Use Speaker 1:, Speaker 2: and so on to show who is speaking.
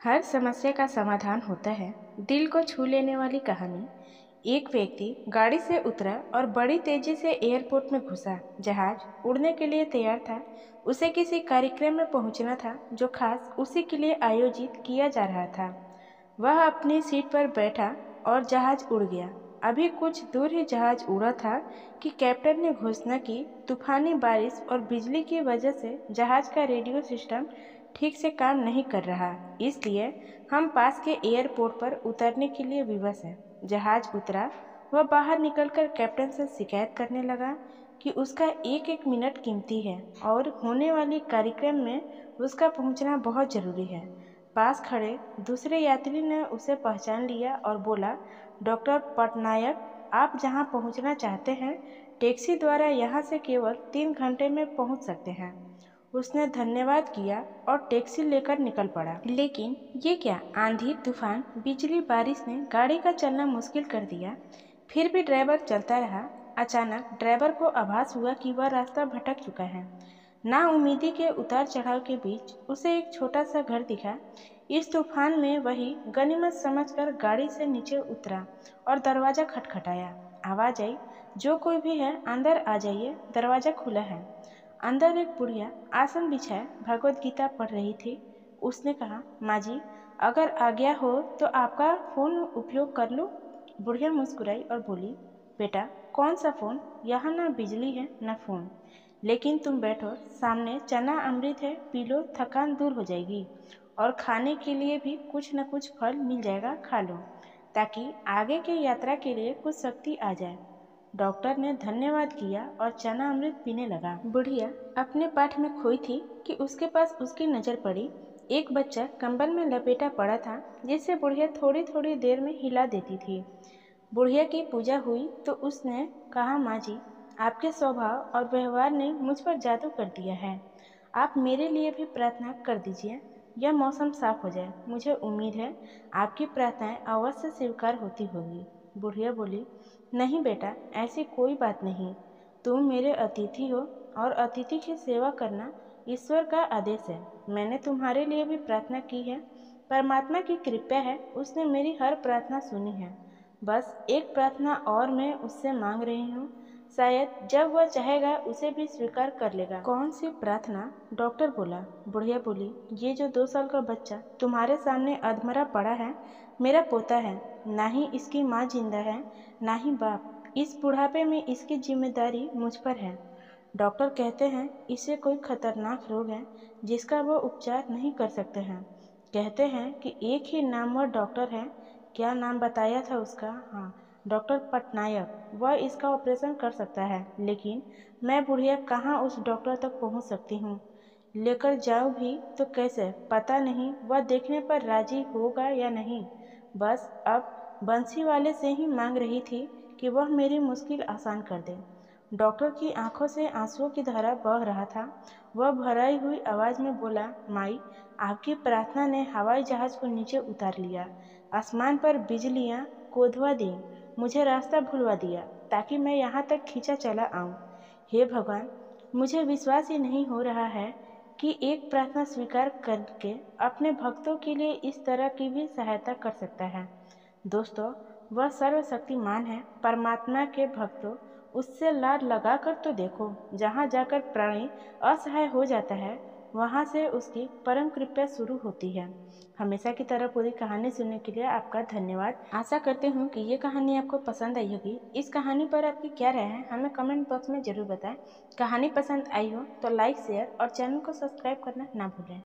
Speaker 1: हर समस्या का समाधान होता है। दिल को छू लेने वाली कहानी। एक व्यक्ति गाड़ी से उतरा और बड़ी तेजी से एयरपोर्ट में घुसा। जहाज उड़ने के लिए तैयार था। उसे किसी कार्यक्रम में पहुंचना था जो खास उसी के लिए आयोजित किया जा रहा था। वह अपनी सीट पर बैठा और जहाज उड़ गया। अभी कुछ दूर ही जहाज उड़ा था कि कैप्टन ने घोषणा की, तूफानी बारिश और बिजली की वजह से जहाज का रेडियो सिस्टम ठीक से काम नहीं कर रहा, इसलिए हम पास के एयरपोर्ट पर उतरने के लिए विवश हैं। जहाज उतरा। वह बाहर निकलकर कैप्टन से शिकायत करने लगा कि उसका एक एक मिनट कीमती है और होने वाली कार्यक्रम में उसका पहुंचना बहुत ज़रूरी है। पास खड़े दूसरे यात्री ने उसे पहचान लिया और बोला, डॉक्टर पटनायक, आप जहां पहुंचना चाहते हैं टैक्सी द्वारा यहां से केवल 3 घंटे में पहुंच सकते हैं। उसने धन्यवाद किया और टैक्सी लेकर निकल पड़ा। लेकिन ये क्या, आंधी तूफान बिजली बारिश ने गाड़ी का चलना मुश्किल कर दिया। फिर भी ड्राइवर चलता रहा। अचानक ड्राइवर को आभास हुआ कि वह रास्ता भटक चुका है। नाउम्मीदी के उतार चढ़ाव के बीच उसे एक छोटा सा घर दिखा। इस तूफान में वही गनीमत समझकर गाड़ी से नीचे उतरा और दरवाज़ा खटखटाया। आवाज़ आई, जो कोई भी है अंदर आ जाइए, दरवाज़ा खुला है। अंदर एक बुढ़िया आसन बिछाए भगवत गीता पढ़ रही थी। उसने कहा, माँ जी, अगर आज्ञा हो तो आपका फ़ोन उपयोग कर लूँ। बुढ़िया मुस्कुराई और बोली, बेटा, कौन सा फ़ोन? यहाँ ना बिजली है न फ़ोन। लेकिन तुम बैठो, सामने चना अमृत है, पी लो, थकान दूर हो जाएगी। और खाने के लिए भी कुछ न कुछ फल मिल जाएगा, खा लो, ताकि आगे की यात्रा के लिए कुछ शक्ति आ जाए। डॉक्टर ने धन्यवाद किया और चना अमृत पीने लगा। बुढ़िया अपने पाठ में खोई थी कि उसके पास उसकी नज़र पड़ी। एक बच्चा कंबल में लपेटा पड़ा था जिसे बुढ़िया थोड़ी थोड़ी देर में हिला देती थी। बुढ़िया की पूजा हुई तो उसने कहा, माँ जी, आपके स्वभाव और व्यवहार ने मुझ पर जादू कर दिया है। आप मेरे लिए भी प्रार्थना कर दीजिए। यह मौसम साफ हो जाए। मुझे उम्मीद है आपकी प्रार्थनाएं अवश्य स्वीकार होती होगी। बुढ़िया बोली, नहीं बेटा, ऐसी कोई बात नहीं। तुम मेरे अतिथि हो और अतिथि की सेवा करना ईश्वर का आदेश है। मैंने तुम्हारे लिए भी प्रार्थना की है। परमात्मा की कृपा है, उसने मेरी हर प्रार्थना सुनी है। बस एक प्रार्थना और मैं उससे मांग रही हूँ। शायद जब वह चाहेगा उसे भी स्वीकार कर लेगा। कौन सी प्रार्थना? डॉक्टर बोला। बुढ़िया बोली, ये जो 2 साल का बच्चा तुम्हारे सामने अधमरा पड़ा है, मेरा पोता है। ना ही इसकी माँ जिंदा है, ना ही बाप। इस बुढ़ापे में इसकी जिम्मेदारी मुझ पर है। डॉक्टर कहते हैं इसे कोई खतरनाक रोग है जिसका वो उपचार नहीं कर सकते हैं। कहते हैं कि एक ही नामवर डॉक्टर है। क्या नाम बताया था उसका? हाँ, डॉक्टर पटनायक। वह इसका ऑपरेशन कर सकता है। लेकिन मैं बुढ़िया कहाँ उस डॉक्टर तक पहुँच सकती हूँ? लेकर जाऊँ भी तो कैसे? पता नहीं वह देखने पर राजी होगा या नहीं। बस अब बंसी वाले से ही मांग रही थी कि वह मेरी मुश्किल आसान कर दे। डॉक्टर की आंखों से आंसुओं की धारा बह रहा था। वह भराई हुई आवाज़ में बोला, माई, आपकी प्रार्थना ने हवाई जहाज़ को नीचे उतार लिया, आसमान पर बिजलियाँ कोधवा दी, मुझे रास्ता भुलवा दिया ताकि मैं यहाँ तक खींचा चला आऊँ। हे भगवान, मुझे विश्वास ही नहीं हो रहा है कि एक प्रार्थना स्वीकार करके अपने भक्तों के लिए इस तरह की भी सहायता कर सकता है। दोस्तों, वह सर्वशक्तिमान है। परमात्मा के भक्तों, उससे लाड लगाकर तो देखो। जहाँ जाकर प्राणी असहाय हो जाता है, वहाँ से उसकी परम कृपा शुरू होती है। हमेशा की तरह पूरी कहानी सुनने के लिए आपका धन्यवाद। आशा करती हूँ कि ये कहानी आपको पसंद आई होगी। इस कहानी पर आपकी क्या राय है, हमें कमेंट बॉक्स में ज़रूर बताएं। कहानी पसंद आई हो तो लाइक, शेयर और चैनल को सब्सक्राइब करना ना भूलें।